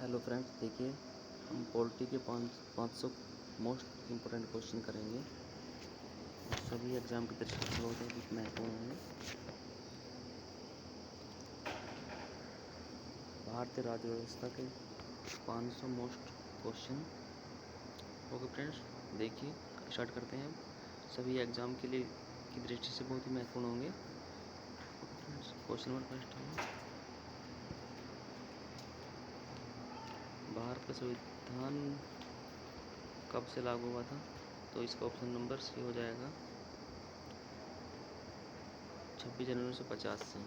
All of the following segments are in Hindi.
हेलो फ्रेंड्स, देखिए हम पॉलिटी के 500 मोस्ट इम्पोर्टेंट क्वेश्चन करेंगे। सभी एग्जाम की दृष्टि से बहुत अधिक महत्वपूर्ण होंगे। भारतीय राज्य व्यवस्था के 500 मोस्ट क्वेश्चन। ओके फ्रेंड्स, देखिए स्टार्ट करते हैं। सभी एग्जाम के लिए की दृष्टि से बहुत ही महत्वपूर्ण होंगे। Okay friends, question number first है, भारत का संविधान कब से लागू हुआ था? तो इसका ऑप्शन नंबर सी हो जाएगा 26 जनवरी 1950 से।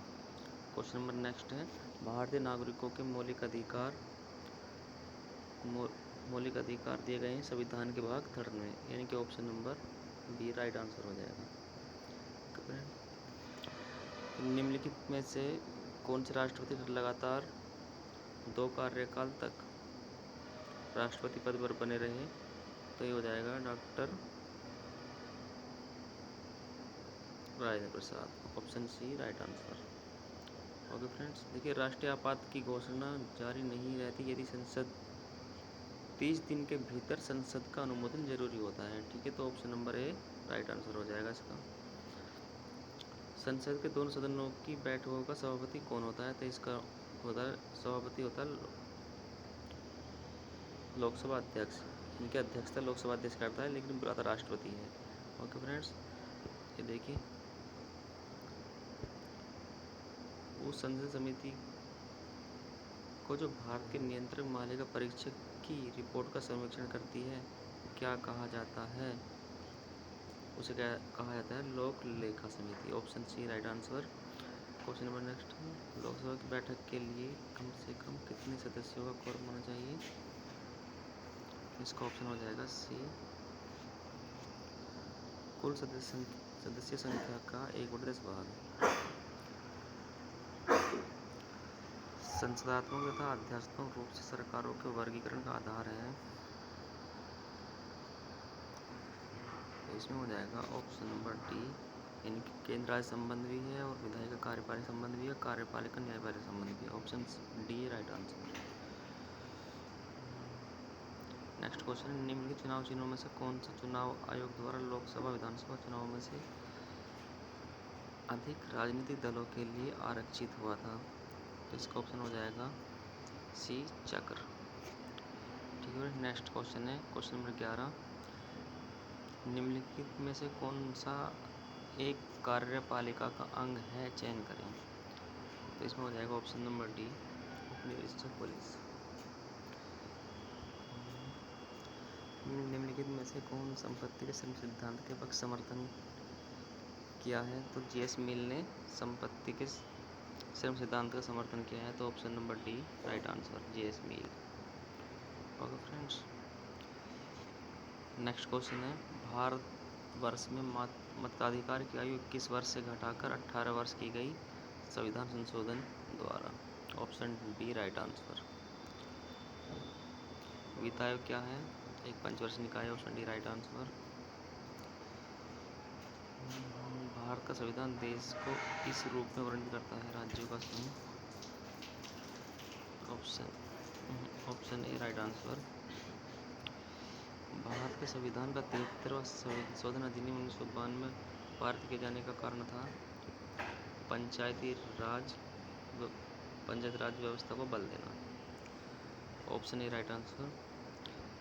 क्वेश्चन नंबर नेक्स्ट है, भारतीय नागरिकों के मौलिक अधिकार दिए गए हैं संविधान के भाग 3 में, यानी कि option number B right answer हो जाएगा। निम्नलिखित में से कौन से राष्ट्रपति लगातार 2 कार्यकाल तक राष्ट्रपति पद पर बने रहे? तो ये हो जाएगा doctor Rajendra Prasad, option C right answer. Okay friends, देखिए राष्ट्रीय आपात की घोषणा जारी नहीं रहती यदि संसद 30 दिन के भीतर संसद का अनुमोदन जरूरी होता है। ठीक है, तो option number A right answer हो जाएगा इसका। संसद के दोनों सदनों की बैठकों का सभापति कौन होता है? तो इसका सभापति होता है लोकसभा अध्यक्ष। इनकी अध्यक्षता लोकसभा अध्यक्ष करता है, लेकिन बुलाता राष्ट्रपति है। ओके फ्रेंड्स, ये देखिए उस संसद समिति को जो भारत के नियंत्रक मालिका परीक्षक की रिपोर्ट का सर्वेक्षण करती है, क्या कहा जाता है? उसे क्या कहा जाता है? लोक लेखा समिति, option C right answer. Question number next है, लोकसभा की बैठक के लिए कम से कम कितने सदस्यों का क्वारम होना चाहिए? इसका ऑप्शन हो जाएगा सी, कुल सदस्य संख्या का 1/10 भाग। संसदात्मक तथा अध्यात्मक रूप से सरकारों के वर्गीकरण का आधार है, इसमें हो जाएगा ऑप्शन नंबर डी, इनके केंद्र राज्य संबंध भी है और विधायिका कार्यपालिक संबंध भी है, कार्यपालिका न्यायपालिक संबंध भी है, option D right answer. Next question, निम्नलिखित चुनाव चिन्हों में से कौन सा चुनाव आयोग द्वारा लोकसभा विधानसभा चुनाव में से अधिक राजनीतिक दलों के लिए आरक्षित हुआ था? तो इसका ऑप्शन हो जाएगा सी चक्र। ठीक है, नेक्स्ट क्वेश्चन है क्वेश्चन नंबर 11, निम्नलिखित में से कौन सा एक कार्यपालिका का अंग है? चयन करें। तो इसमें हो जाएगा ऑप्शन नंबर डी, उपनिरीक्षक पुलिस। निम्नलिखित में से कौन संपत्ति के श्रम सिद्धांत के पक्ष समर्थन किया है? तो जीएस मिल ने संपत्ति के श्रम सिद्धांत का समर्थन किया है, तो option number D right answer, GS मिल। ओके फ्रेंड्स, नेक्स्ट क्वेश्चन है, भारतवर्ष में मताधिकार की आयु 21 वर्ष से घटाकर 18 वर्ष की गई संविधान संशोधन द्वारा, ऑप्शन बी राइट आंसर। वित्त आयोग क्या है? एक पंचवर्षीय निकाय, option D right answer. Bharat का संविधान देश को इस रूप में वर्णित करता है, राज्यों का समूह, option A right answer. Bharat के संविधान का 73वां संशोधन अधिनियम 1992 में पारित किए जाने का कारण था पंचायत राज व्यवस्था को बल देना, option A right answer.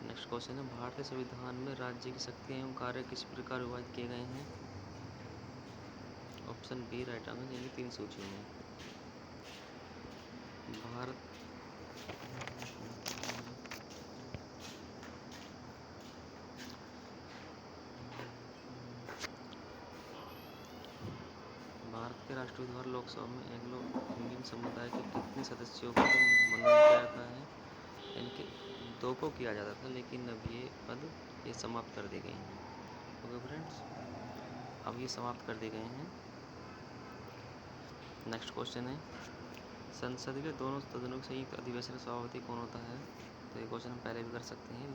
Next question है, भारतीय संविधान में राज्य की शक्तियाँ एवं कार्य किस प्रकार विभाजित किए गए हैं? ऑप्शन बी राइट आंसर, यानी 3 सूचियों में। भारत के राष्ट्रपति द्वारा लोकसभा में एंग्लो इंडियन समुदाय के कितने सदस्यों को मनोनीत किया जाता है? इनके 2 को किया जाता था, लेकिन अब ये समाप्त कर दिए गए हैं। ओके फ्रेंड्स, अब ये समाप्त कर दिए गए हैं। नेक्स्ट क्वेश्चन है, संसद के दोनों सदनों के संयुक्त अधिवेशन का सभापति कौन होता है? तो ये क्वेश्चन हम पहले भी कर सकते हैं,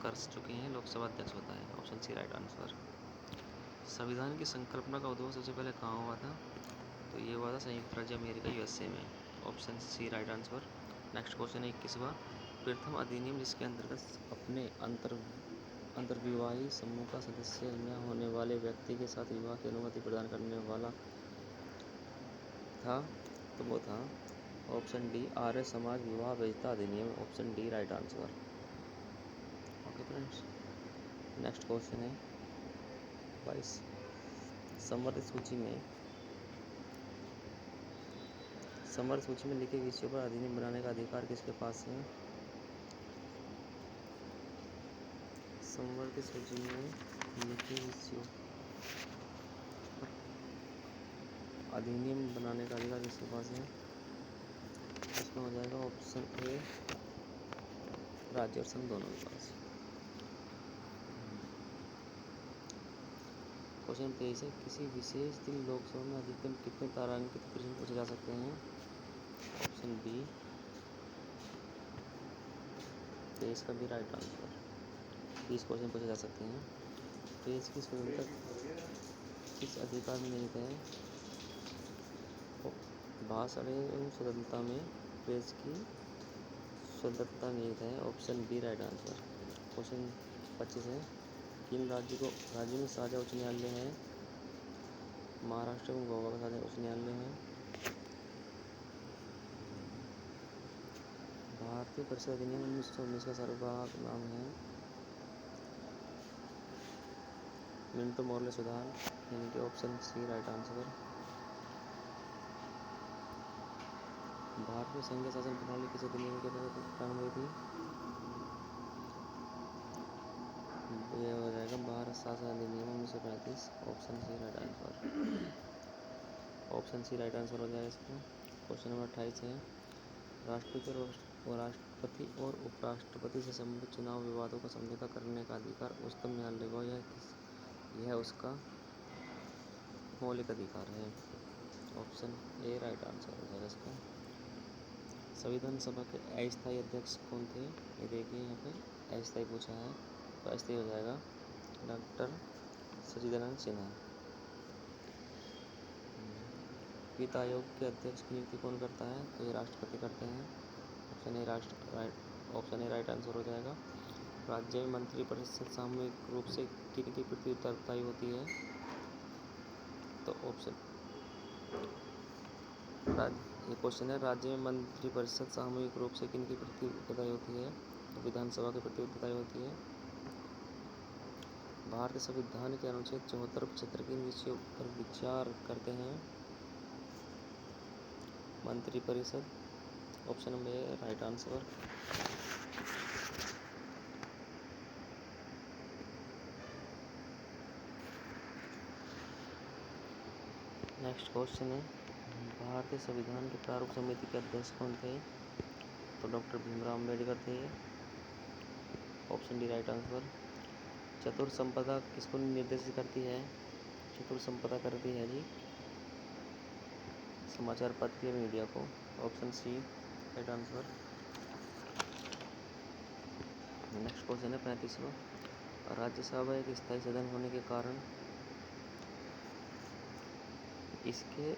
कर चुके हैं, लोकसभा अध्यक्ष होता है, ऑप्शन सी राइट आंसर। संविधान की संकल्पना का उद्भव सबसे पहले कहाँ हुआ था? तो ये हुआ था संयुक्त राज्य अमेरिका यूएसए में, option C right answer. Next question है 21वां, प्रथम अधिनियम जिसके अंतर्गत अपने अंतर्विवाही समूह का सदस्य न होने वाले व्यक्ति के साथ विवाह की अनुमति प्रदान करने वाला था, तो वो था ऑप्शन डी आर्य समाज विवाह वैधता अधिनियम। Option D right answer. Okay friends, next question है 22। समवर्त सूची में लिखे विषयों पर अधिनियम बनाने का अधिकार किसके पास है? समवर्त सूची में लिखे विषयों पर अधिनियम बनाने का अधिकार किसके पास है? इसमें हो जाएगा ऑप्शन ए राज्य और संघ दोनों के पास। क्वेश्चन 23 है किसी विशेष दिन लोकसभा में अधिकतम कितने तारांकित प्रश्न पूछे जा सकते हैं? ऑप्शन बी 23 का भी राइट आंसर। 30 क्वेश्चन पूछे जा सकते हैं। प्रेस की स्वतंत्रता किस अधिकार में निहित है? भाषण एवं स्वतंत्रता में प्रेस की स्वतंत्रता निहित है। Option B right answer. Question 25 है किन राज्यों में साझा उच्च न्यायालय है? महाराष्ट्र एवं गोवा का साझा उच्च न्यायालय है। भारतीय परिषद अधिनियम 1919 का सर्ववाहक नाम है मिंटो मोर्ले सुधार, यानी कि ऑप्शन सी राइट आंसर। भारतीय संघीय शासन प्रणाली किस अधिनियम के तहत प्रारंभ हुई थी? यह हो जाएगा भारत शासन अधिनियम 1935। Option C right answer. Option C right answer हो जाएगा इसका। क्वेश्चन नंबर 28 है राष्ट्रपति और उपराष्ट्रपति से संबंधित चुनाव विवादों का समझौता करने का अधिकार उच्चतम न्यायालय को यह उसका मौलिक अधिकार है। ऑप्शन ए राइट आंसर हो जाएगा इसका। संविधान सभा के अस्थायी अध्यक्ष कौन थे? ये देखिए यहाँ पे अस्थायी पूछा है, तो अस्थायी हो जाएगा डॉक्टर सचिदानंद सिन्हा। वित्त आयोग के अध्यक्ष की नियुक्ति कौन करता है? तो ये राष्ट्रपति करते हैं। ऑप्शन ए राइट आंसर हो जाएगा। राज्य में मंत्रिपरिषद सामूहिक रूप से किनकी प्रतिनिधित्व होती है? तो ऑप्शन ये क्वेश्चन है राज्य में मंत्रिपरिषद सामूहिक रूप से किनकी प्रतिनिधित्व होती है? तो विधानसभा की प्रतिनिधित्व होती है। भारतीय संविधान के अनुच्छेद 74 75 किन विषयों पर विचार करते हैं? मंत्रिपरिषद। Option number A right answer. Next question है भारतीय संविधान के प्रारूप समिति के अध्यक्ष कौन थे? तो डॉक्टर भीमराव अम्बेडकर थे। Option D right answer. चतुर्थ संपदा किसको निर्देशित करती है? चतुर्थ संपदा करती है जी समाचार पत्र या मीडिया को। Option C right answer. Next question है 35वां राज्यसभा एक स्थायी सदन होने के कारण इसके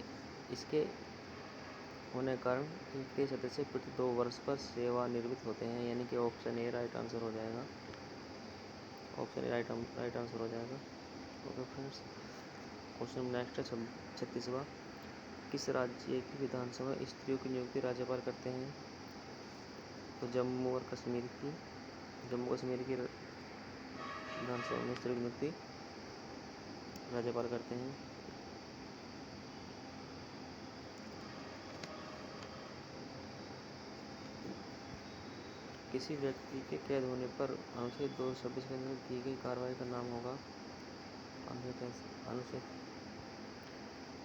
होने के कारण इनके सदस्य प्रति 2 वर्ष पर सेवानिवृत्त होते हैं, यानी कि ऑप्शन ए राइट आंसर हो जाएगा। ऑप्शन ए राइट आंसर हो जाएगा। ओके फ्रेंड्स, क्वेश्चन नेक्स्ट है 36वां किस राज्य की विधानसभा स्त्रियों की नियुक्ति राज्यपाल करते हैं? तो जम्मू कश्मीर की विधानसभा में स्त्रियों की नियुक्ति राज्यपाल करते हैं। किसी व्यक्ति के कैद होने पर अनुच्छेद 226 के अंतर्गत की गई कार्रवाई का नाम होगा अनुच्छेद।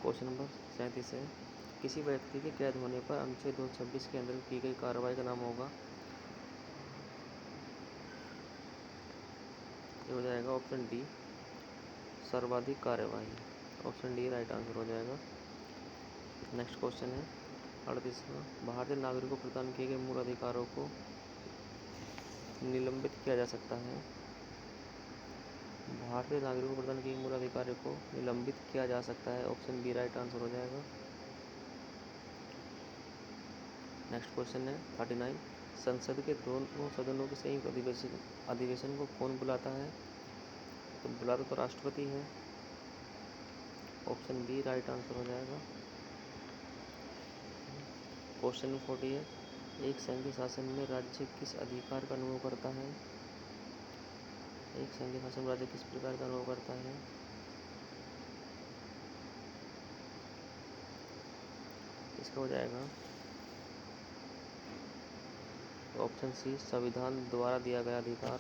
क्वेश्चन नंबर 37 है किसी व्यक्ति के कैद होने पर अनुच्छेद 226 के अंतर्गत की गई कार्रवाई का नाम होगा। ये हो जाएगा ऑप्शन डी सर्वाधिक कार्यवाही। ऑप्शन डी राइट आंसर हो जाएगा। नेक्स्ट क्वेश्चन है 38वां भारतीय नागरिकों को प्रदान किए गए मूल अधिकारों को निलंबित किया जा सकता है। भारतीय नागरिकों को प्रदान किए गए मूल अधिकारों को निलंबित किया जा सकता है। ऑप्शन बी राइट आंसर हो जाएगा। नेक्स्ट क्वेश्चन है 39 संसद के दोनों सदनों के संयुक्त अधिवेशन को कौन बुलाता है? तो बुलाता तो राष्ट्रपति है। ऑप्शन बी राइट आंसर हो जाएगा। क्वेश्चन नंबर 40 है, एक संघीय शासन में राज्य किस अधिकार का अनुभव करता है? एक संघीय शासन में राज्य किस प्रकार का अनुभव करता है? इसका हो जाएगा ऑप्शन सी संविधान द्वारा दिया गया अधिकार।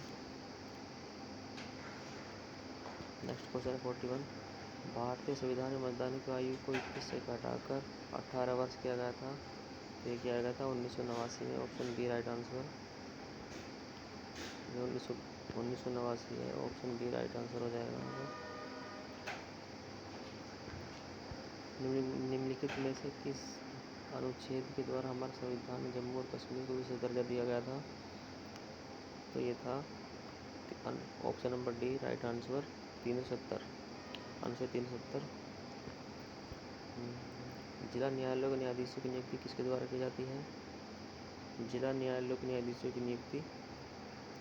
नेक्स्ट क्वेश्चन है 41, भारतीय संविधान में मतदान की आयु को 21 से घटाकर 18 वर्ष किया गया था। तो ये किया गया था 1989 में। Option B right answer. 1989 है, ऑप्शन बी राइट आंसर हो जाएगा। निम्नलिखित में से किस अनुच्छेद के द्वारा हमारे संविधान में जम्मू और कश्मीर को विशेष दर्जा दिया गया था? तो ये था option number D right answer 370, अनुच्छेद 370। जिला न्यायालयों के न्यायाधीशों की नियुक्ति किसके द्वारा की जाती है? जिला न्यायालयों के न्यायाधीशों की नियुक्ति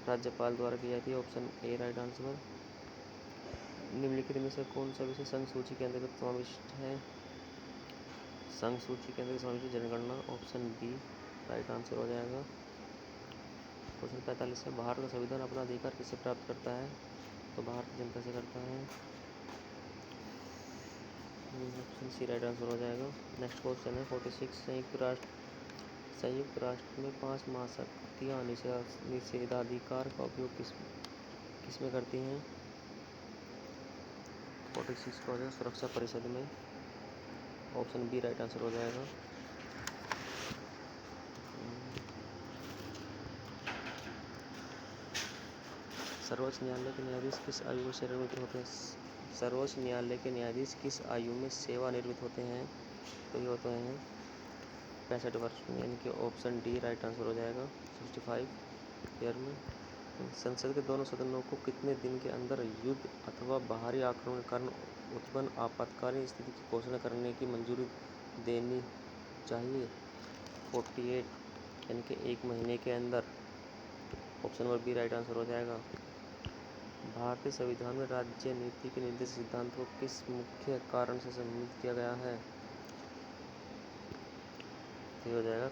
राज्यपाल द्वारा की जाती है। Option A right answer. निम्नलिखित में से कौन सा विषय संघ सूची के अंतर्गत समाविष्ट है? संघ सूची के अंतर्गत समाविष्ट जनगणना। ऑप्शन बी राइट आंसर हो जाएगा। क्वेश्चन 45 है, भारत का संविधान अपना अधिकार किससे प्राप्त करता है? तो भारतीय जनता से करता है। ऑप्शन सी राइट आंसर हो जाएगा। नेक्स्ट क्वेश्चन है 46, संयुक्त राष्ट्र में 5 महाशक्तियाँ निषेधाधिकार का उपयोग किस में करती हैं? 46 का हो जाएगा सुरक्षा परिषद में। ऑप्शन बी राइट आंसर हो जाएगा। सर्वोच्च न्यायालय के न्यायाधीश किस आयु में सेवानिवृत्त होते हैं? सर्वोच्च न्यायालय के न्यायाधीश किस आयु में सेवानिवृत्त होते हैं? तो ये होते हैं 65 वर्ष में, यानी कि ऑप्शन डी राइट आंसर हो जाएगा 65 ईयर में। संसद के दोनों सदनों को कितने दिन के अंदर युद्ध अथवा बाहरी आक्रमण के कारण उत्पन्न आपातकालीन स्थिति की घोषणा करने की मंजूरी देनी चाहिए? 48 यानी कि 1 महीने के अंदर। Option number B right answer हो जाएगा। भारतीय संविधान में राज्य नीति के निर्देश सिद्धांत को किस मुख्य कारण से सम्मिलित किया गया है? तो हो जाएगा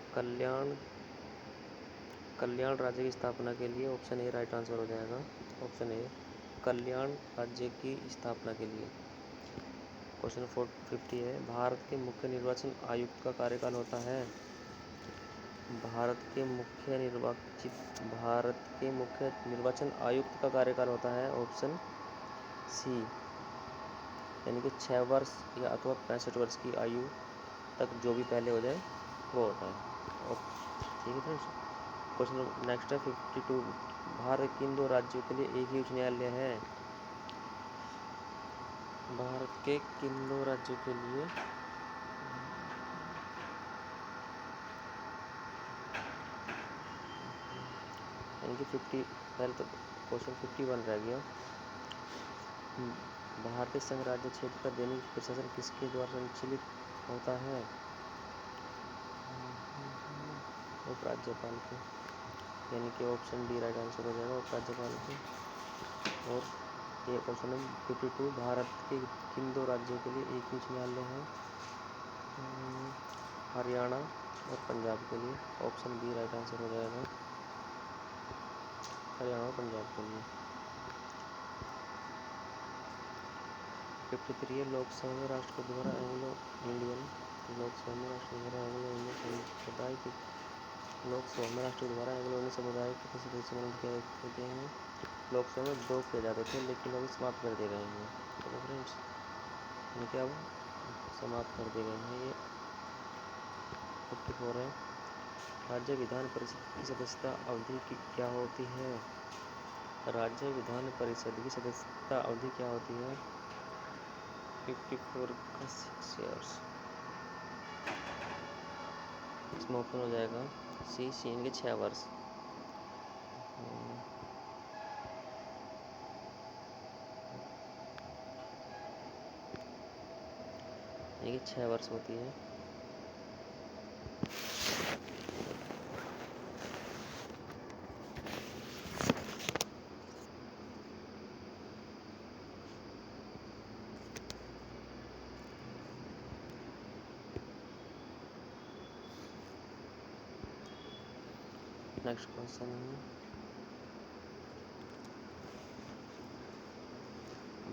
कल्याण राज्य की स्थापना के लिए। ऑप्शन ए राइट आंसर हो जाएगा। ऑप्शन ए कल्याण राज्य की स्थापना के लिए। क्वेश्चन 50 है, भारत के मुख्य निर्वाचन आयुक्त का कार्यकाल होता है? भारत के मुख्य निर्वाचन आयुक्त का कार्यकाल होता है ऑप्शन सी, यानी कि 6 वर्ष या अथवा 65 वर्ष की आयु तक जो भी पहले हो जाए वो होता है। ठीक है फ्रेंड्स। क्वेश्चन नेक्स्ट है 52, भारत के किन 2 राज्यों के लिए एक ही उच्च न्यायालय है? भारत के किन 2 राज्यों के लिए यानी कि 50 पहले तो क्वेश्चन 51 रह गया। भारतीय संघ राज्य क्षेत्र का दैनिक प्रशासन किसके द्वारा संचालित होता है? उपराज्यपाल के, यानी कि ऑप्शन डी राइट आंसर हो जाएगा उपराज्यपाल के। और ये क्वेश्चन नंबर 52, भारत के किन 2 राज्यों के लिए एक उच्च न्यायालय है? हरियाणा और पंजाब के लिए। ऑप्शन बी राइट आंसर हो जाएगा, हरियाणा और पंजाब के लिए। 53 है, लोकसभा में राष्ट्रपति द्वारा एंग्लो इंडियन समुदाय के कितने सदस्य मनोनीत किए गए हैं? लोकसभा में 2 किए जाते थे, लेकिन अभी समाप्त कर दिए गए हैं। तो फ्रेंड्स इनके अब समाप्त कर दिए गए हैं। ये 54 है, राज्य विधान परिषद की सदस्यता अवधि की क्या होती है? राज्य विधान परिषद की सदस्यता अवधि क्या होती है? 54 का 6 ईयर्स। इसमें ऑप्शन हो जाएगा सी के 6 वर्ष। ये 6 वर्ष होती है। नेक्स्ट क्वेश्चन है,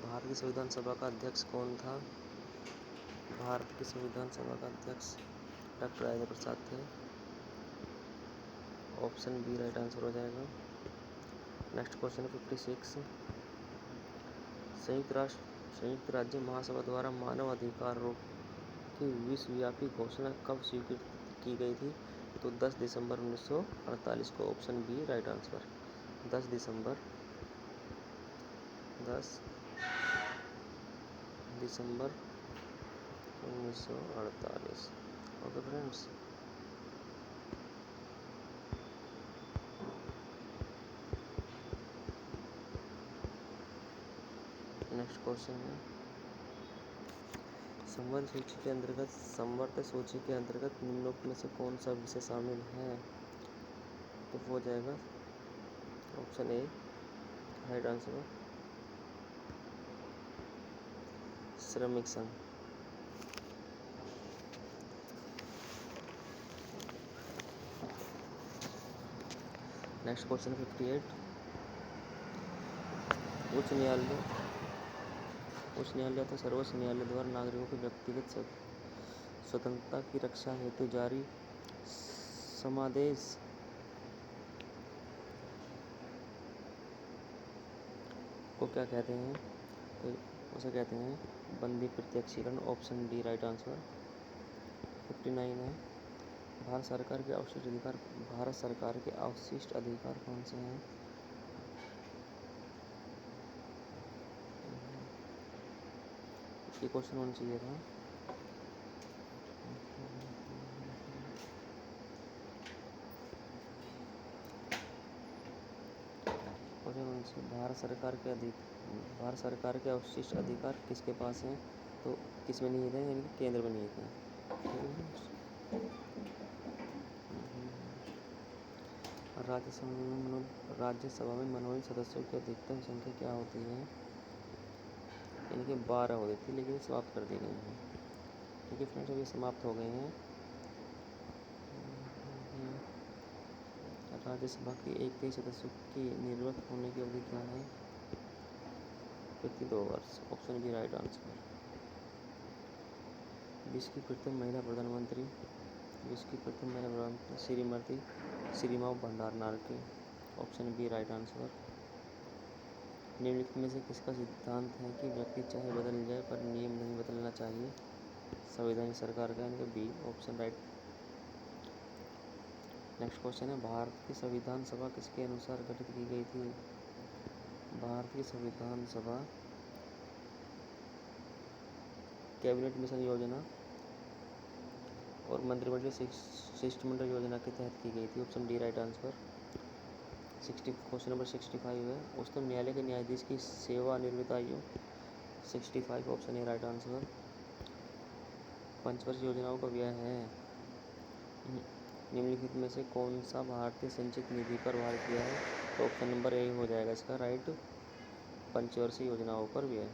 भारत की संविधान सभा का अध्यक्ष कौन था? भारत की संविधान सभा का अध्यक्ष डॉक्टर राजेंद्र प्रसाद थे। ऑप्शन बी राइट आंसर हो जाएगा। नेक्स्ट क्वेश्चन है 56, संयुक्त राज्य महासभा द्वारा मानव अधिकारों की विश्वव्यापी घोषणा कब स्वीकृत की गई थी? तो 10 दिसंबर 1948 को। Option B right answer. 10 दिसंबर 1948। ओके फ्रेंड्स, नेक्स्ट क्वेश्चन है, संवर्ध सूची के अंतर्गत निम्नोक्त में से कौन सा विषय शामिल है? तो वो हो जाएगा ऑप्शन ए राइट आंसर, श्रमिक संघ। नेक्स्ट क्वेश्चन 58, उच्च न्यायालय तो सर्वोच्च न्यायालय द्वारा नागरिकों की व्यक्तिगत स्वतंत्रता की रक्षा हेतु जारी समादेश को क्या कहते हैं? तो उसे कहते हैं बंदी प्रत्यक्षीकरण। Option D right answer. 59 है, भारत सरकार के अवशिष्ट अधिकार कौन से हैं? ये क्वेश्चन होना चाहिए था। भारत सरकार के अवशिष्ट अधिकार किसके पास हैं? तो किस में निहित है? यानी कि केंद्र में निहित है। राज्यसभा में मनोनीत सदस्यों की अधिकतम संख्या क्या होती है? यानी कि 12 होती थी, लेकिन समाप्त कर दी गई है। ठीक है फ्रेंड्स, अभी समाप्त हो गए हैं। राज्यसभा के एक तेईस सदस्यों की निर्वाचित होने की अवधि क्या है? 52 वर्ष। Option B right answer. विश्व की प्रथम महिला प्रधानमंत्री श्रीमती श्रीमाव भंडारनार के। Option B right answer. निम्नलिखित में से किसका सिद्धांत है कि व्यक्ति चाहे बदल जाए पर नियम नहीं बदलना चाहिए? संवैधानिक सरकार का, यानी कि बी। Option right. नेक्स्ट क्वेश्चन है, भारत की संविधान सभा किसके अनुसार गठित की गई थी? भारत की संविधान सभा कैबिनेट मिशन योजना और मंत्रिमंडलीय शिष्टमंडल योजना के तहत की गई थी। Option D right answer. Question number 65 है, उच्चतम न्यायालय के न्यायाधीश की सेवानिवृत्त आयु 65। Option A right answer. पंचवर्षीय योजनाओं का व्यय है। निम्नलिखित में से कौन सा भारतीय संचित निधि पर भार किया है? तो ऑप्शन नंबर ए हो जाएगा इसका राइट, पंचवर्षीय योजनाओं पर व्यय।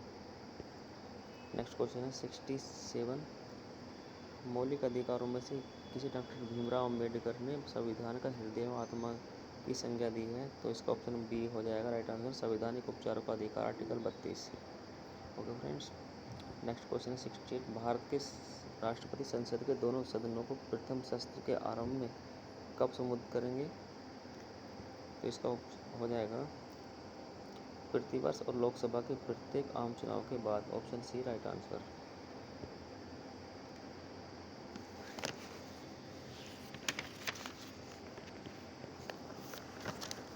नेक्स्ट क्वेश्चन है 67, मौलिक अधिकारों में से किसे डॉक्टर भीमराव अंबेडकर ने संविधान का हृदय एवं आत्मा की संज्ञा दी है? तो इसका ऑप्शन बी हो जाएगा राइट आंसर, संवैधानिक उपचारों का अधिकार, article 32। Okay friends, next question है 68, भारत के राष्ट्रपति संसद के दोनों सदनों को प्रथम सत्र के आरंभ में कब संबोधित करेंगे? तो इसका हो जाएगा प्रतिवर्ष और लोकसभा के प्रत्येक आम चुनाव के बाद। Option C right answer.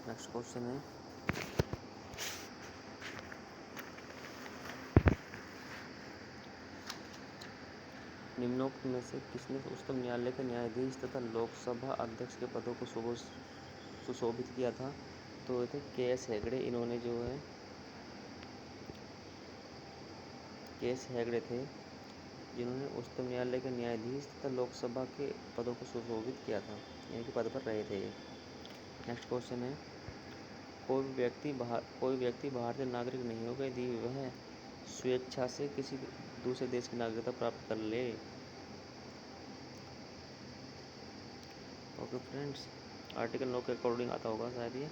Next question है, निम्नोक्त में से किसने उच्चतम न्यायालय के न्यायाधीश तथा लोकसभा अध्यक्ष के पदों को सुशोभित किया था? तो ये थे के.एस. हेगड़े। इन्होंने जो है के.एस. हेगड़े थे, जिन्होंने उच्चतम न्यायालय के न्यायाधीश तथा लोकसभा के पदों को सुशोभित किया था, यानी कि पद पर रहे थे ये। नेक्स्ट क्वेश्चन है, कोई व्यक्ति भारतीय नागरिक नहीं होगा यदि वह स्वेच्छा से किसी दूसरे देश की नागरिकता प्राप्त कर ले। ओके फ्रेंड्स, आर्टिकल 9 के अकॉर्डिंग आता होगा शायद ये।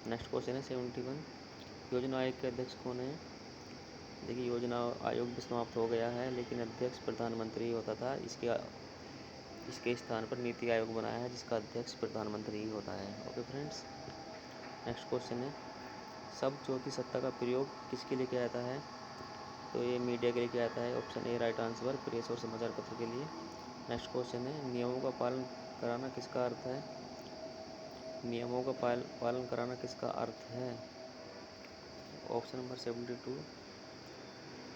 नेक्स्ट क्वेश्चन है 71, योजना आयोग के अध्यक्ष कौन है? देखिए, योजना आयोग भी समाप्त हो गया है, लेकिन अध्यक्ष प्रधानमंत्री होता था। इसके स्थान पर नीति आयोग बनाया है, जिसका अध्यक्ष प्रधानमंत्री ही होता है। ओके फ्रेंड्स, नेक्स्ट क्वेश्चन है, सब ज्योति सत्ता का प्रयोग किसके लिए किया जाता है? तो ये मीडिया के लिए किया जाता है। Option A right answer, press और समाचार पत्र के लिए। नेक्स्ट क्वेश्चन है, नियमों का पालन कराना किसका अर्थ है? नियमों का पालन कराना किसका अर्थ है? ऑप्शन नंबर 72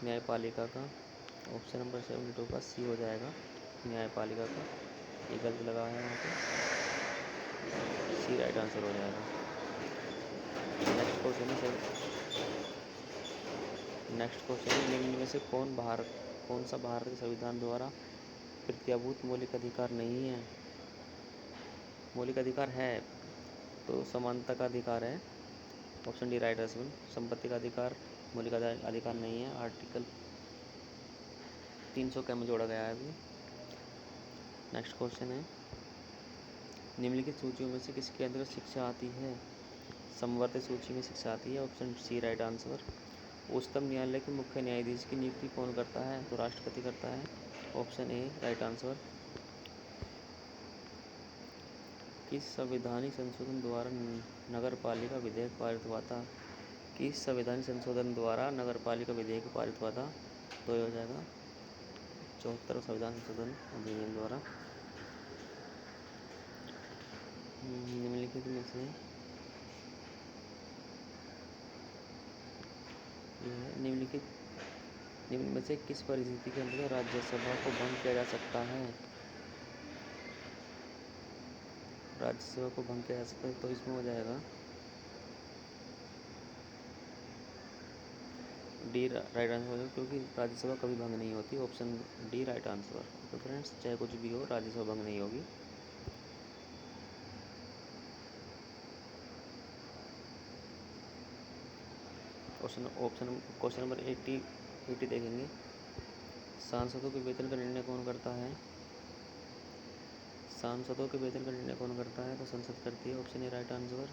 न्यायपालिका का। ऑप्शन नंबर 72 का सी हो जाएगा, न्यायपालिका का। ये गलत लगा है यहाँ पे, सी राइट आंसर हो जाएगा। नेक्स्ट क्वेश्चन है, निम्न में से कौन सा भारत के संविधान द्वारा प्रत्याभूत मौलिक अधिकार नहीं है? मौलिक अधिकार है तो समानता का अधिकार है। Option D right answer. संपत्ति का अधिकार मौलिक अधिकार नहीं है। आर्टिकल 300 के में जोड़ा गया है अभी। नेक्स्ट क्वेश्चन है, निम्नलिखित सूचियों में से किसके अंतर्गत शिक्षा आती है? समवर्ती सूची में शिक्षा आती है। Option C right answer. उच्चतम न्यायालय के मुख्य न्यायाधीश की नियुक्ति कौन करता है? तो राष्ट्रपति करता है। Option A right answer. किस संवैधानिक संशोधन द्वारा नगरपालिका विधेयक पारित हुआ था? किस संवैधानिक संशोधन द्वारा नगरपालिका विधेयक पारित हुआ था? तो ये हो जाएगा 74 संविधान संशोधन अधिनियम द्वारा। निम्नलिखित में से निम्न में से किस परिस्थिति के अंतर्गत राज्यसभा को भंग किया जा सकता है? राज्यसभा को भंग किया जा सकता है, तो इसमें हो जाएगा डी राइट आंसर, क्योंकि राज्यसभा कभी भंग नहीं होती। Option D right answer. तो फ्रेंड्स, चाहे कुछ भी हो, राज्यसभा भंग नहीं होगी। क्वेश्चन नंबर 80 देखेंगे, सांसदों के वेतन का निर्णय कौन करता है? सांसदों के वेतन का निर्णय कौन करता है? तो संसद करती है। Option A right answer.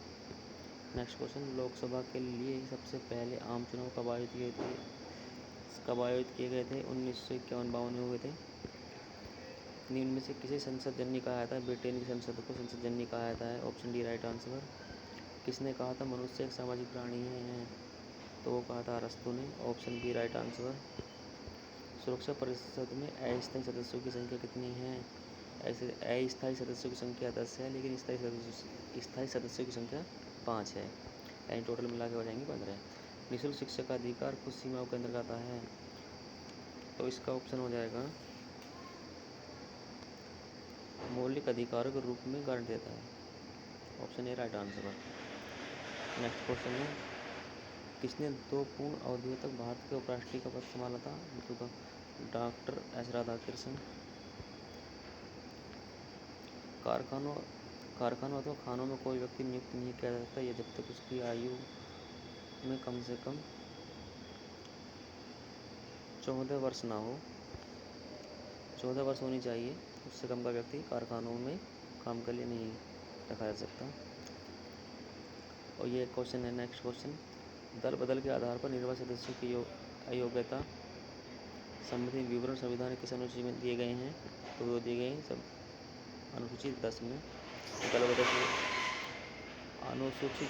Next question, Lok Sabha के लिए सबसे पहले आम चुनाव कब आयोजित किए गए थे? 1951-52 में हुए थे। निम्न में से किसे संसद जननी कहा जाता है? ब्रिटेन की संसद को संसद जननी कहा जाता है। Option D right answer. किसने कहा था मनुष्य एक सामाजिक प्राणी है? तो वो कहा था अरस्तू ने। Option B right answer. सुरक्षा परिषद में अस्थायी सदस्यों की संख्या कितनी है? ऐसे अस्थायी सदस्यों की संख्या 10 है, लेकिन स्थायी सदस्यों की संख्या 5 है, यानी टोटल मिला के हो जाएंगे 15। निःशुल्क शिक्षा का अधिकार कुछ सीमाओं के अंदर आता है, तो इसका ऑप्शन हो जाएगा मौलिक अधिकारों के रूप में गारंटी देता है। Option A right answer. Next question है, किसने 2 पूर्ण अवधियों तक भारत के उपराष्ट्रपति का पद संभाला था? तो डॉक्टर एस राधाकृष्णन। कारखानों अथवा खानों में कोई व्यक्ति नियुक्त नहीं किया जा सकता, यह जब तक उसकी आयु में कम से कम 14 वर्ष ना हो। 14 वर्ष होनी चाहिए, उससे कम का व्यक्ति कारखानों में काम के लिए नहीं रखा जा सकता। और ये क्वेश्चन है, नेक्स्ट क्वेश्चन, दल बदल के आधार पर निर्वाचित सदस्यों की अयोग्यता संबंधी विवरण संविधान किस अनुसूची में दिए गए हैं? तो वो दिए गए हैं सब अनुसूची 10 में। दल बदल अनुसूची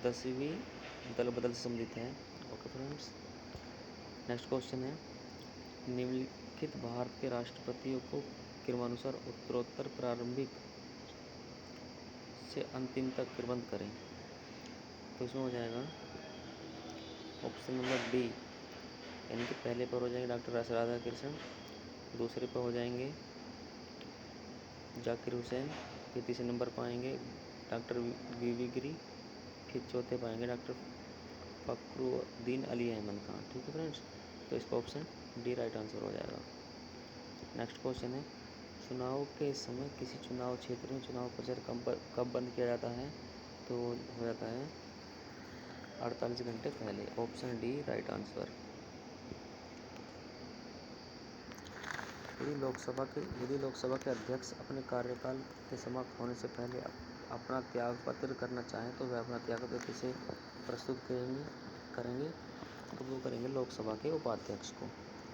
10वीं दल बदल से संबंधित है। ओके फ्रेंड्स, नेक्स्ट क्वेश्चन है, निम्नलिखित भारत के राष्ट्रपतियों को क्रमानुसार उत्तरोत्तर प्रारंभिक से अंतिम तक क्रमबद्ध करें। तो इसमें हो जाएगा ऑप्शन नंबर डी, यानी कि पहले पर हो जाएंगे डॉक्टर एस राधाकृष्णन, दूसरे पर हो जाएंगे जाकिर हुसैन, फिर तीसरे नंबर पर आएंगे डॉक्टर वी गिरी, फिर चौथे पाएंगे डॉक्टर फखरुद्दीन अली अहमद खान। ठीक है फ्रेंड्स, तो इसका ऑप्शन डी राइट आंसर हो जाएगा। नेक्स्ट क्वेश्चन है, चुनाव के समय किसी चुनाव क्षेत्र में चुनाव प्रचार कब बंद किया जाता है? तो हो जाता है 48 घंटे पहले। Option D right answer. यदि लोकसभा के अध्यक्ष अपने कार्यकाल के समाप्त होने से पहले अपना त्यागपत्र करना चाहें तो वे अपना त्यागपत्र किसे प्रस्तुत करेंगे? तो वो करेंगे लोकसभा के उपाध्यक्ष को।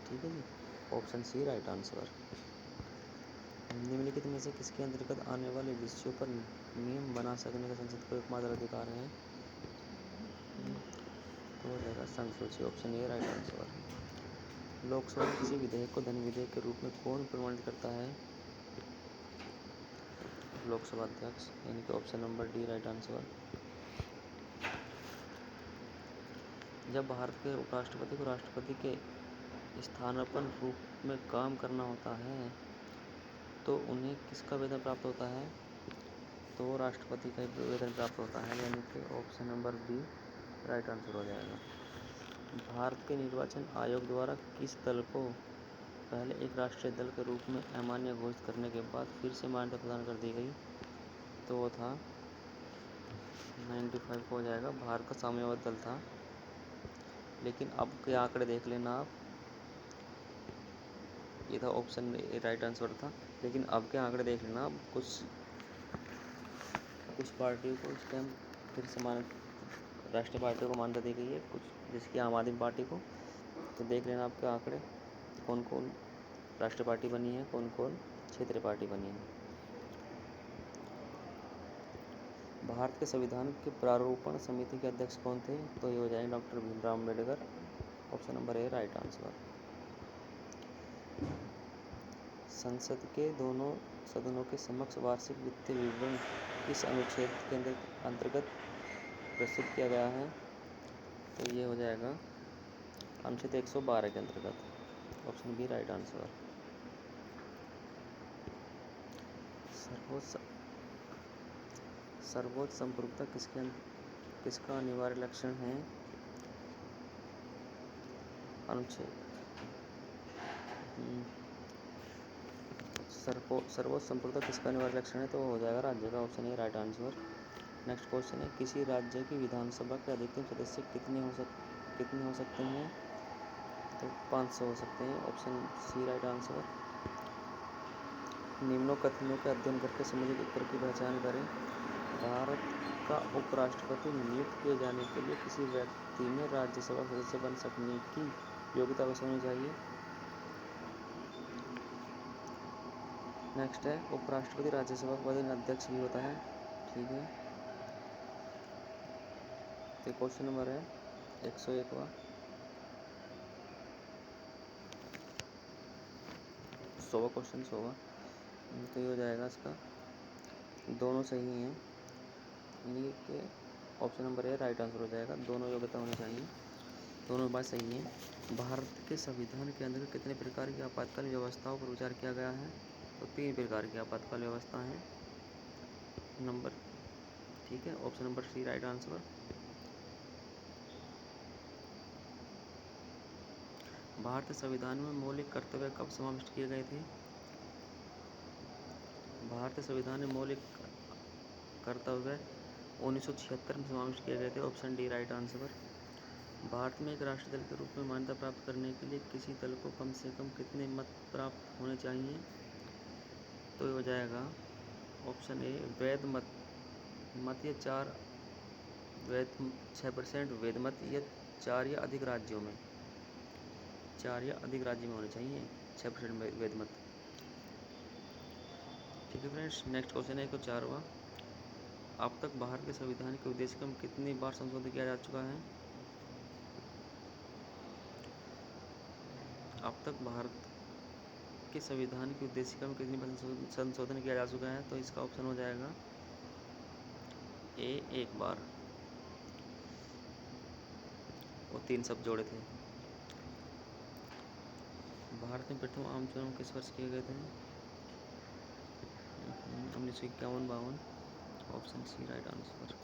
ठीक है जी, ऑप्शन सी राइट आंसर। निम्नलिखित में से किसके अंतर्गत आने वाले विषयों पर नियम बना सकने का संसद को एकमात्र अधिकार है? तो हो जाएगा संसूची, option A right answer. Lok Sabha में किसी विधेयक को धन विधेयक के रूप में कौन प्रमाणित करता है? लोकसभा अध्यक्ष, यानी कि option number D right answer. जब भारत के उपराष्ट्रपति को राष्ट्रपति के स्थानापन्न रूप में काम करना होता है तो उन्हें किसका वेतन प्राप्त होता है? तो राष्ट्रपति का वेतन प्राप्त होता है, यानी कि option number B right answer हो जाएगा। भारत के निर्वाचन आयोग द्वारा किस दल को पहले एक राष्ट्रीय दल के रूप में अमान्य घोषित करने के बाद फिर से मान्यता प्रदान कर दी गई? तो वो था 95 हो जाएगा, भारत का साम्यवाद दल था। लेकिन अब के आंकड़े देख लेना आप, ये था ऑप्शन राइट आंसर था। लेकिन अब के आंकड़े देख लेना आप, कुछ पार्टियों को इस टाइम फिर से राष्ट्रीय पार्टियों को मान्यता दी गई है, कुछ जैसे कि आम आदमी पार्टी को। तो देख लेना आपके आंकड़े, कौन कौन राष्ट्रीय पार्टी बनी है, कौन कौन क्षेत्रीय पार्टी बनी है। भारत के संविधान के प्रारूपण समिति के अध्यक्ष कौन थे? तो ये हो जाएंगे doctor Bhimrao Ambedkar, option number A right answer. संसद के दोनों सदनों के समक्ष वार्षिक वित्तीय विवरण किस अनुच्छेद के अंतर्गत प्रस्तुत किया गया है? तो ये हो जाएगा अनुच्छेद 112 के अंतर्गत, ऑप्शन बी राइट आंसर। सर्वोच्च संप्रभुता किसका अनिवार्य लक्षण है? अनुच्छेद सर्वोच्च संप्रभुता किसका अनिवार्य लक्षण है? तो हो जाएगा राज्य का, option A right answer. Next question है, किसी राज्य की विधानसभा के अधिकतम सदस्य कितने हो सकते हैं? तो 500 हो सकते हैं, ऑप्शन सी राइट आंसर। निम्नों कथनों का अध्ययन करके समुचित उत्तर की पहचान करें। भारत का उपराष्ट्रपति नियुक्त किए जाने के लिए किसी व्यक्ति में राज्यसभा सदस्य बन सकने की योग्यता अवश्य होनी चाहिए। नेक्स्ट है, उपराष्ट्रपति राज्यसभा का पद अध्यक्ष भी होता है। ठीक है, तो क्वेश्चन नंबर है 101वां। 100वां क्वेश्चन 100वां, तो ये हो जाएगा इसका दोनों सही हैं, यानी कि option number A right answer हो जाएगा। दोनों योग्यता होनी चाहिए, दोनों बात सही हैं। भारत के संविधान के अंदर कितने प्रकार की आपातकालीन व्यवस्थाओं पर विचार किया गया है? तो 3 प्रकार की आपातकाल व्यवस्था है नंबर। ठीक है, option number C right answer. भारतीय संविधान में मौलिक कर्तव्य कब समाविष्ट किए गए थे? भारतीय संविधान में मौलिक कर्तव्य 1976 में समाविष्ट किए गए थे, option D right answer. Bharat में एक राष्ट्रीय दल के रूप में मान्यता प्राप्त करने के लिए किसी दल को कम से कम कितने मत प्राप्त होने चाहिए? तो ये हो जाएगा ऑप्शन ए वैध मत या 6% वैध मत या 4 या अधिक राज्यों में 4 या अधिक राज्यों में होने चाहिए 6% वैध मत। ठीक है फ्रेंड्स, नेक्स्ट क्वेश्चन है 104वां। अब तक भारत के संविधान के उद्देश्य क्रम कितनी बार संशोधित किया जा चुका है? अब तक भारत के संविधान के उद्देश्य क्रम कितनी बार संशोधन किया जा चुका है? तो इसका ऑप्शन हो जाएगा ए 1 बार, और 3 शब्द जोड़े थे। भारत में प्रथम आम चुनाव किस वर्ष किए गए थे? 1951-52, option C right answer.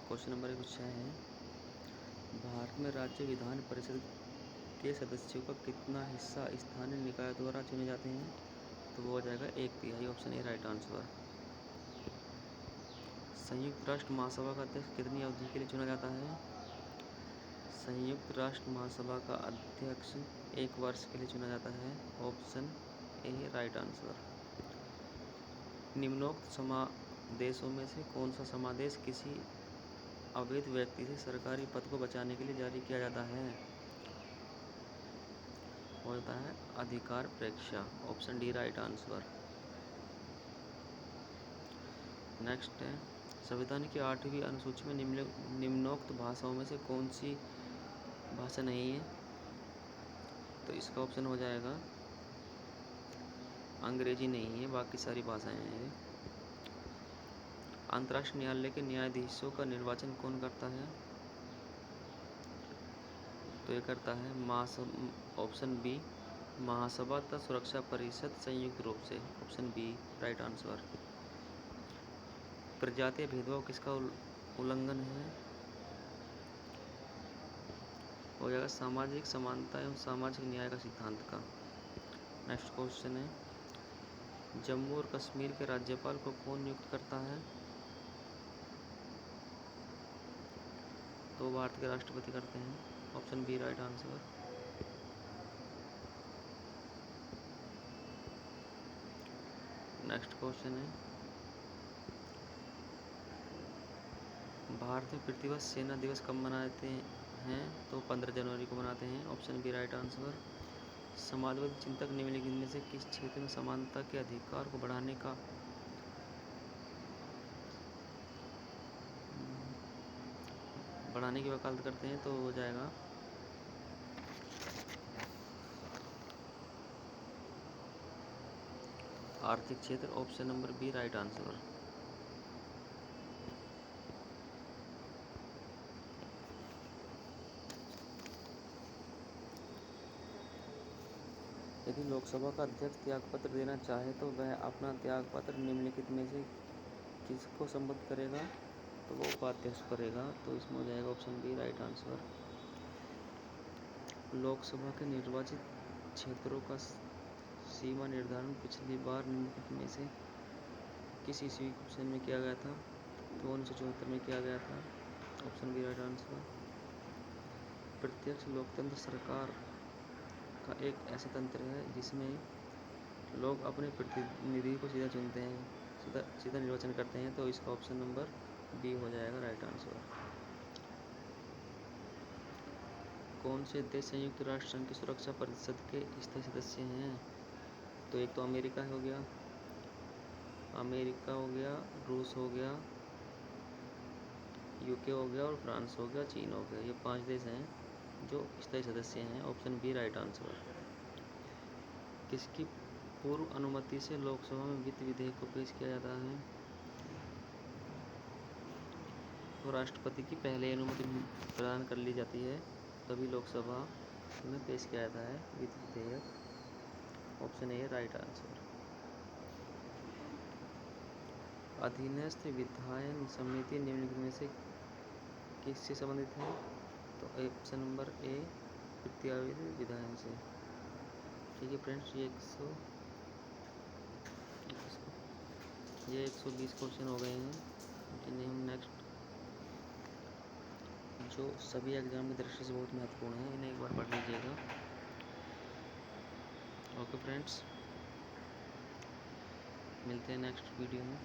Question number 106 है, भारत में राज्य विधान परिषद के सदस्यों का कितना हिस्सा स्थानीय निकाय द्वारा चुने जाते हैं? तो वो हो जाएगा 1/3, ऑप्शन ए राइट आंसर। संयुक्त राष्ट्र महासभा का अध्यक्ष कितनी अवधि के लिए चुना जाता है? संयुक्त राष्ट्र महासभा का अध्यक्ष 1 वर्ष के लिए चुना जाता है। Option A right answer. निम्नोक्त समादेशों में से कौन सा समादेश किसी अवैध व्यक्ति से सरकारी पद को बचाने के लिए जारी किया जाता है? होता है अधिकार परीक्षा। Option D right answer. Next है, संविधान की 8वीं अनुसूची में निम्नोक्त भाषाओं में से कौन सी भाषा नहीं है? तो इसका ऑप्शन हो जाएगा अंग्रेजी नहीं है, बाकी सारी भाषाएं हैं। अंतर्राष्ट्रीय न्यायालय के न्यायाधीशों का निर्वाचन कौन करता है? तो ये करता है ऑप्शन बी महासभा तथा सुरक्षा परिषद संयुक्त रूप से। Option B right answer. प्रजातीय भेदभाव किसका उल्लंघन है? हो जाएगा सामाजिक समानता एवं सामाजिक न्याय का सिद्धांत का। नेक्स्ट क्वेश्चन है, जम्मू और कश्मीर के राज्यपाल को कौन नियुक्त करता है? तो भारत के राष्ट्रपति करते हैं। Option B right answer. Next question है, भारत में पृथ्वी सेना दिवस कब मनाते हैं? तो 15 जनवरी को मनाते हैं। Option B right answer. समाजवादी चिंतक निम्नलिखित में से किस क्षेत्र में समानता के अधिकार को बढ़ाने की वकालत करते हैं? तो हो जाएगा आर्थिक क्षेत्र। Option number B right answer. यदि लोकसभा का अध्यक्ष त्यागपत्र देना चाहे तो वह अपना त्यागपत्र निम्नलिखित में से किसको संबोधित करेगा? तो वो उपाध्यक्ष करेगा। तो इसमें हो जाएगा option B right answer. Lok Sabha के निर्वाचित क्षेत्रों का सीमा निर्धारण पिछली बार निम्नलिखित में से किस ईस्वी सन में किया गया था? तो 1974 में किया गया था। Option B right answer. प्रत्यक्ष लोकतंत्र सरकार का एक ऐसा तंत्र है जिसमें लोग अपने प्रतिनिधि को सीधा चुनते हैं, सीधा निर्वाचन करते हैं। तो इसका ऑप्शन नंबर बी हो जाएगा राइट आंसर। कौन से देश संयुक्त राष्ट्र संघ की सुरक्षा परिषद के स्थायी सदस्य हैं? तो एक तो अमेरिका हो गया, रूस हो गया, यूके हो गया और फ्रांस हो गया, चीन हो गया। ये 5 देश हैं जो स्थायी सदस्य हैं। Option B right answer. किसकी पूर्व अनुमति से लोकसभा में वित्त विधेयक को पेश किया जाता है? तो राष्ट्रपति की पहले अनुमति प्रदान कर ली जाती है, तभी लोकसभा में पेश किया जाता है वित्त विधेयक। Option A right answer. अधीनस्थ विधायन समिति निम्नलिखित में से किससे संबंधित है? तो ऑप्शन नंबर ए प्रत्यावर्ती विधायन से। ठीक है फ्रेंड्स, ये 120 क्वेश्चन हो गए हैं जिन्हें हम नेक्स्ट जो सभी एग्जाम की दृष्टि से बहुत महत्वपूर्ण है, इन्हें एक बार पढ़ लीजिएगा। ओके फ्रेंड्स, मिलते हैं नेक्स्ट वीडियो में।